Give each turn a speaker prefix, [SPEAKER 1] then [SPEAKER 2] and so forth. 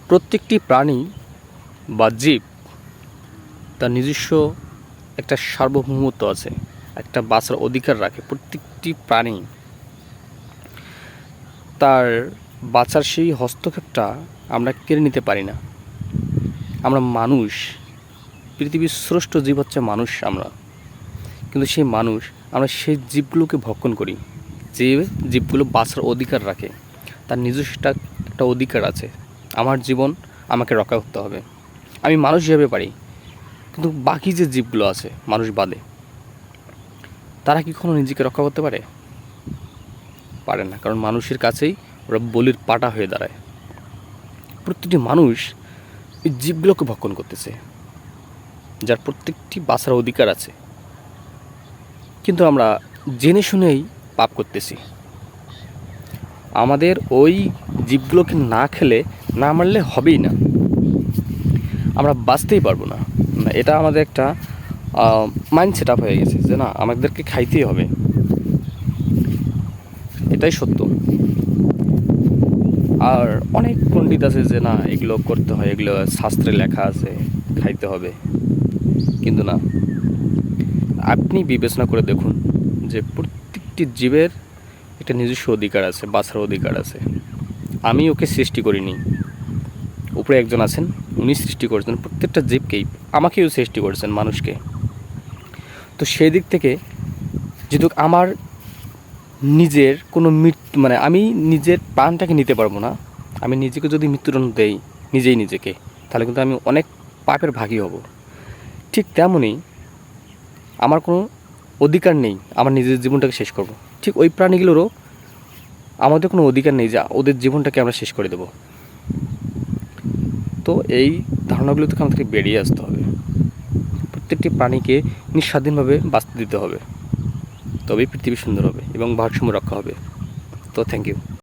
[SPEAKER 1] প্রত্যেকটি প্রাণী বা জীব তার নিজস্ব একটা সার্বভৌমত্ব আছে, একটা বাঁচার অধিকার রাখে। প্রত্যেকটি প্রাণী তার বাঁচার সেই হস্তক্ষেপটা আমরা কেড়ে নিতে পারি না। আমরা মানুষ, পৃথিবীর শ্রেষ্ঠ জীব হচ্ছে মানুষ আমরা, কিন্তু সেই মানুষ আমরা সেই জীবগুলোকে ভক্ষণ করি যে জীবগুলো বাঁচার অধিকার রাখে। তার নিজস্ব একটা অধিকার আছে, আমার জীবন আমাকে রক্ষা করতে হবে। আমি মানুষ হিসেবে পারি, কিন্তু বাকি যে জীবগুলো আছে মানুষ বাদে, তারা কি কখনো নিজেকে রক্ষা করতে পারে? পারে না, কারণ মানুষের কাছেই ওরা বলির পাটা হয়ে দাঁড়ায়। প্রত্যেকটি মানুষ এই জীবগুলোকে ভক্ষণ করতেছে, যার প্রত্যেকটি বাঁচার অধিকার আছে, কিন্তু আমরা জেনে শুনেই পাপ করতেছি। আমাদের ওই জীবগুলোকে না খেলে, না মারলে হবেই না, আমরা বাঁচতেই পারবো না। এটা আমাদের একটা মাইন্ড সেট আপ হয়ে গেছে যে না, আমাদেরকে খাইতেই হবে। এটাই সত্য। আর অনেক পণ্ডিত আছে যে না, এগুলো করতে হয়, এগুলো শাস্ত্রে লেখা আছে, খাইতে হবে। কিন্তু না, আপনি বিবেচনা করে দেখুন যে প্রত্যেকটি জীবের একটা নিজস্ব অধিকার আছে, বাঁচার অধিকার আছে। আমি ওকে সৃষ্টি করিনি, উপরে একজন আছেন, উনি সৃষ্টি করেছেন প্রত্যেকটা জীবকেই, আমাকেও সৃষ্টি করেছেন, মানুষকে। তো সেই দিক থেকে যেহেতু আমার নিজের কোনো মৃত্যু, মানে আমি নিজের প্রাণটাকে নিতে পারবো না, আমি নিজেকে যদি মৃত্যুদণ্ড দেই নিজেকে, তাহলে কিন্তু আমি অনেক পাপের ভাগী হব। ঠিক তেমনই আমার কোনো অধিকার নেই আমার নিজের জীবনটাকে শেষ করব। ঠিক ওই প্রাণীগুলোরও আমাদের কোনো অধিকার নেই যে ওদের জীবনটাকে আমরা শেষ করে দেব। তো এই ধারণাগুলো থেকে আমাদেরকে বেরিয়ে আসতে হবে। প্রত্যেকটি প্রাণীকে নিঃস্বাধীনভাবে বাঁচতে দিতে হবে, তবেই পৃথিবী সুন্দর হবে এবং ভারসাম্য রক্ষা হবে। তো থ্যাংক ইউ।